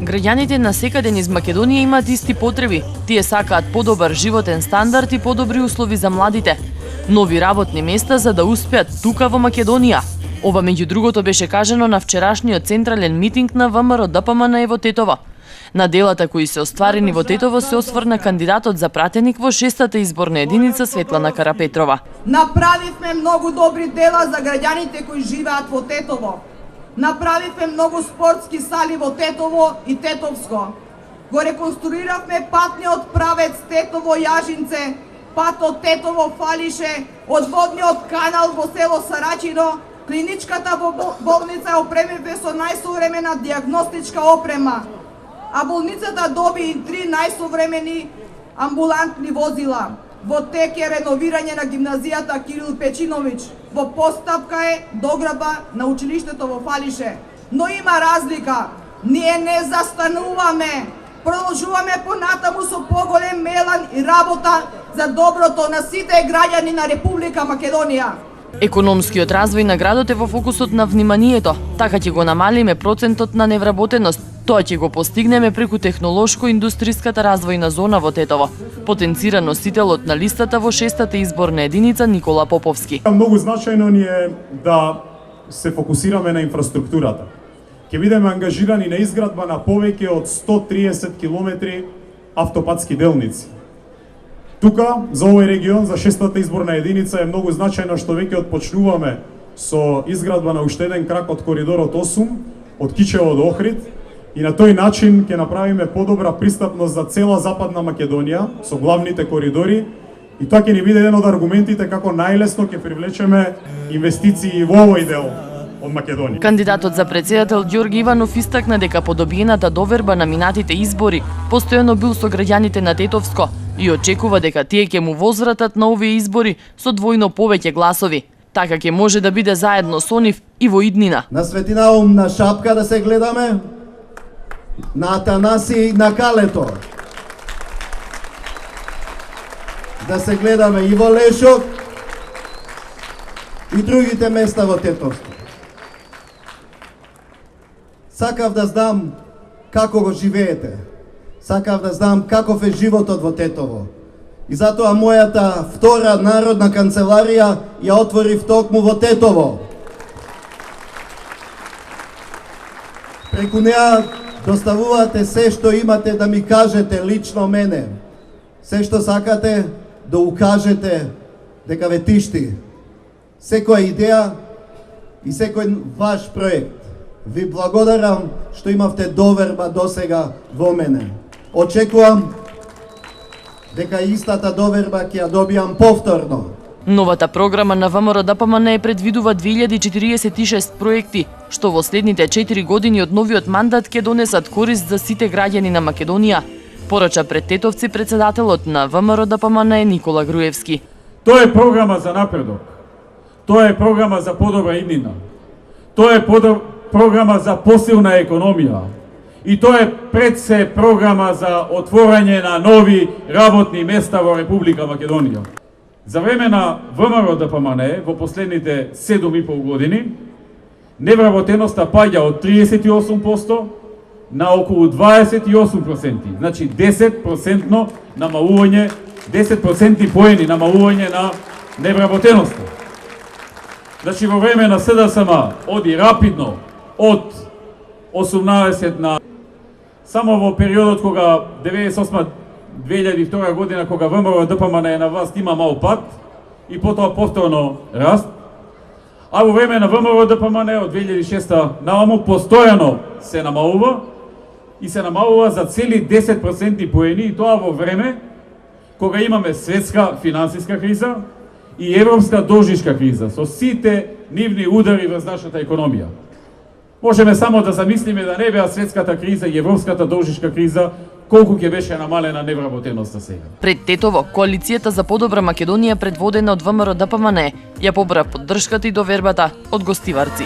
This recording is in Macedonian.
Граѓаните на секаде низ Македонија имаат исти потреби. Тие сакаат подобар животен стандард и подобри услови за младите. Нови работни места за да успеат тука во Македонија. Ова меѓу другото беше кажано на вчерашниот централен митинг на ВМРО-ДПМН во Тетово. На делата кои се остварени во Тетово се осврна кандидатот за пратеник во 6-та изборна единица Светлана Карапетрова. Направивме многу добри дела за граѓаните кои живеат во Тетово. Направивме многу спортски сали во Тетово и Тетовско. Го реконструиравме патниот правец Тетово-Јажинце, патот Тетово-Фалише, одводниот канал во село Сарачино, клиничката во болница опремивме со најсовремена дијагностичка опрема, а болницата доби и 3 најсовремени амбулантни возила. Во тек е реновирање на гимназијата Кирил Печиновиќ. Во постапка е дограба на училиштето во Фалише. Но има разлика. Ние не застануваме. Продолжуваме понатаму со поголем мелан и работа за доброто на сите граѓани на Република Македонија. Економскиот развој на градот е во фокусот на вниманието. Така ќе го намалиме процентот на невработеност. Тоа ќе го постигнеме преку технолошко-индустријската развојна зона во Тетово, потенцира носителот на листата во 6-та изборна единица Никола Поповски. Многу значајно ни е да се фокусираме на инфраструктурата. Ќе бидеме ангажирани на изградба на повеќе од 130 километри автопатски делници. Тука, за овој регион, за 6-та изборна единица е многу значајно што веќе отпочнуваме со изградба на уште еден крак од коридорот 8, од Кичево до Охрид, и на тој начин ќе направиме подобра пристапност за цела Западна Македонија со главните коридори, и тоа ќе ни биде еден од аргументите како најлесно ќе привлечеме инвестиции во овој дел од Македонија. Кандидатот за претседател Ѓорги Иванов истакна дека по добиената доверба на минатите избори постојано бил со граѓаните на Тетовско и очекува дека тие ќе му возвратат на овие избори со двојно повеќе гласови. Така ќе може да биде заедно со нив и во иднина. На Светинаум на Шапка да се гледаме, на Атанаси на Калето. Да се гледаме и во Лешок и другите места во Тетовско. Сакав да знам како го живеете. Сакав да знам каков е животот во Тетово. И затоа мојата втора народна канцеларија ја отворив токму во Тетово. Преку неа доставувате се што имате да ми кажете лично мене. Се што сакате да укажете дека ве тишти. Секоја идеја и секој ваш проект. Ви благодарам што имавте доверба досега во мене. Очекувам дека истата доверба ќе ја добијам повторно. Новата програма на ВМРО-ДПМН предвидува 2046 проекти, што во следните 4 години од новиот мандат ќе донесат корист за сите граѓани на Македонија, порача пред Тетовци претседателот на ВМРО-ДПМН Никола Груевски. Тоа е програма за напредок. Тоа е програма за подобра иднина. Тоа е програма за посилна економија. И тоа е пред се програма за отворање на нови работни места во Република Македонија. За време на ВМРО-ДПМН во последните 7,5 години невработеноста паѓа од 38% на околу 28%, значи 10% намалување, 10% поени намалување на невработеноста. Значи во време на СДСМ оди рапидно од 18 на само во периодот кога 98-2002 година кога ВМРО-ДПМН е на власт има мал пат и потоа повторно раст. А во време на ВМРО-ДПМН од 2006 нааму постојано се намалува и се намалува за цели 10% поени, и тоа во време кога имаме светска финансиска криза и европска должничка криза со сите нивни удари врз нашата економија. Можеме само да замислиме да не беа светската криза и европската должничка криза, колку ќе беше намалена невработеноста сега. Пред Тетово, коалицијата за подобра Македонија предводена од ВМРО-ДПМН ја побра поддршката и довербата од гостиварци.